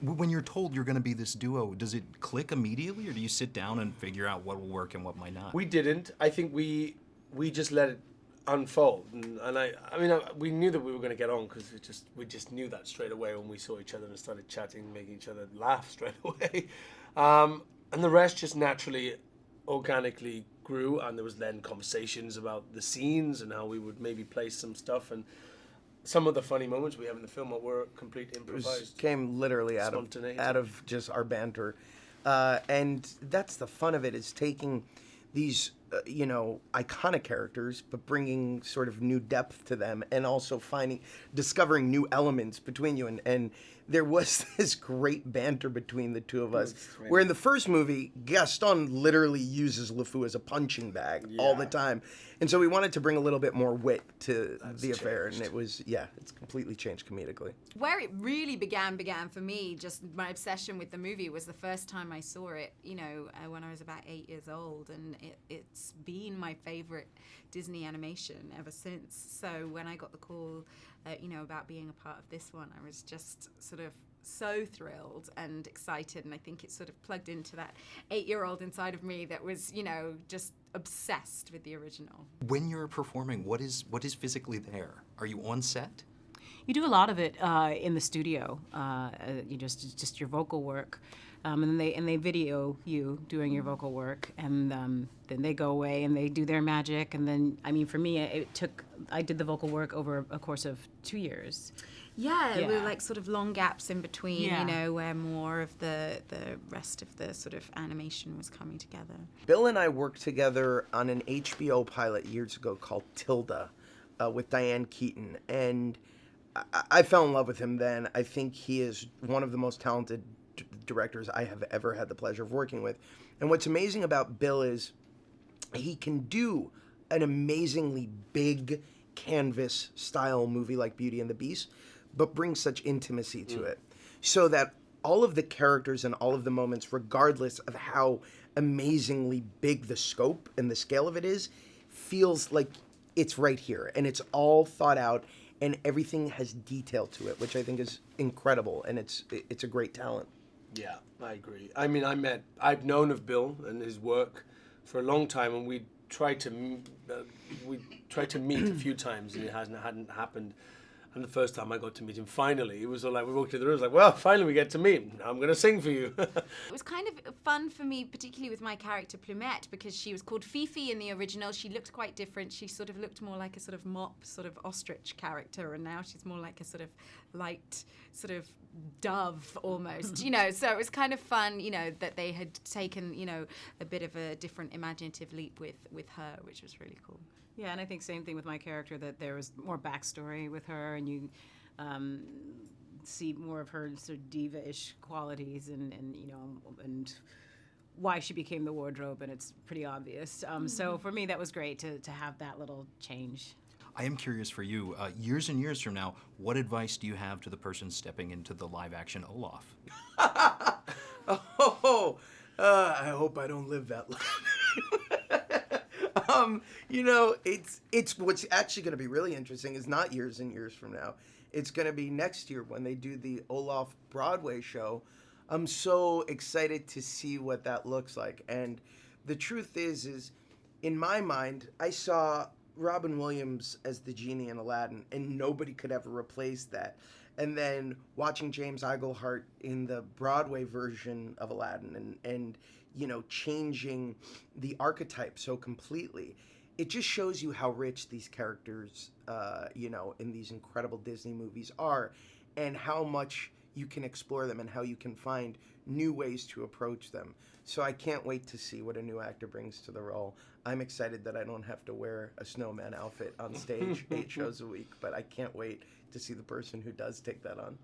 When you're told you're going to be this duo, does it click immediately, or do you sit down and figure out what will work and what might not? We didn't. I think we just let it unfold, and we knew that we were going to get on because we just knew that straight away when we saw each other and started chatting, making each other laugh straight away, and the rest just naturally, organically grew, and there was then conversations about the scenes and how we would maybe place some stuff, and some of the funny moments we have in the film were complete improvised. Came literally out of just our banter, and that's the fun of it, is taking these iconic characters, but bringing sort of new depth to them, and also discovering new elements between you. And there was this great banter between the two of us, where in the first movie, Gaston literally uses Lefou as a punching bag all the time. And so we wanted to bring a little bit more wit to the affair, and it's completely changed comedically. Where it really began for me, just my obsession with the movie, was the first time I saw it, when I was about 8 years old, and it's been my favorite Disney animation ever since. So when I got the call, about being a part of this one, I was just sort of so thrilled and excited, and I think it sort of plugged into that 8-year-old inside of me that was, just obsessed with the original. When you're performing, what is physically there? Are you on set? You do a lot of it in the studio. You just your vocal work, and they video you doing your vocal work, and then they go away and they do their magic, and then for me I did the vocal work over a course of 2 years. Yeah, we were like sort of long gaps in between, where more of the rest of the sort of animation was coming together. Bill and I worked together on an HBO pilot years ago called Tilda, with Diane Keaton, and I fell in love with him then. I think he is one of the most talented directors I have ever had the pleasure of working with. And what's amazing about Bill is he can do an amazingly big canvas style movie like Beauty and the Beast, but bring such intimacy to it, so that all of the characters and all of the moments, regardless of how amazingly big the scope and the scale of it is, feels like it's right here, and it's all thought out, and everything has detail to it, which I think is incredible, and it's a great talent. Yeah, I agree. I've known of Bill and his work for a long time, and we tried to meet a few times, and it hadn't happened. And the first time I got to meet him, finally, it was all like, we walked in the room, it was like, well, finally we get to meet. Now I'm going to sing for you. It was kind of fun for me, particularly with my character Plumette, because she was called Fifi in the original. She looked quite different. She sort of looked more like a sort of mop, sort of ostrich character, and now she's more like a sort of light, sort of dove almost, So it was kind of fun, that they had taken, a bit of a different imaginative leap with her, which was really cool. Yeah, and I think same thing with my character, that there was more backstory with her, and you see more of her sort of diva-ish qualities, and why she became the wardrobe, and it's pretty obvious. So for me, that was great to have that little change. I am curious for you, years and years from now, what advice do you have to the person stepping into the live-action Olaf? I hope I don't live that long. It's what's actually going to be really interesting is not years and years from now. It's going to be next year when they do the Olaf Broadway show. I'm so excited to see what that looks like. And the truth is in my mind, I saw Robin Williams as the genie in Aladdin, and nobody could ever replace that. And then watching James Iglehart in the Broadway version of Aladdin and changing the archetype so completely, it just shows you how rich these characters, in these incredible Disney movies are, and how much you can explore them and how you can find new ways to approach them. So I can't wait to see what a new actor brings to the role. I'm excited that I don't have to wear a snowman outfit on stage 8 shows a week, but I can't wait to see the person who does take that on.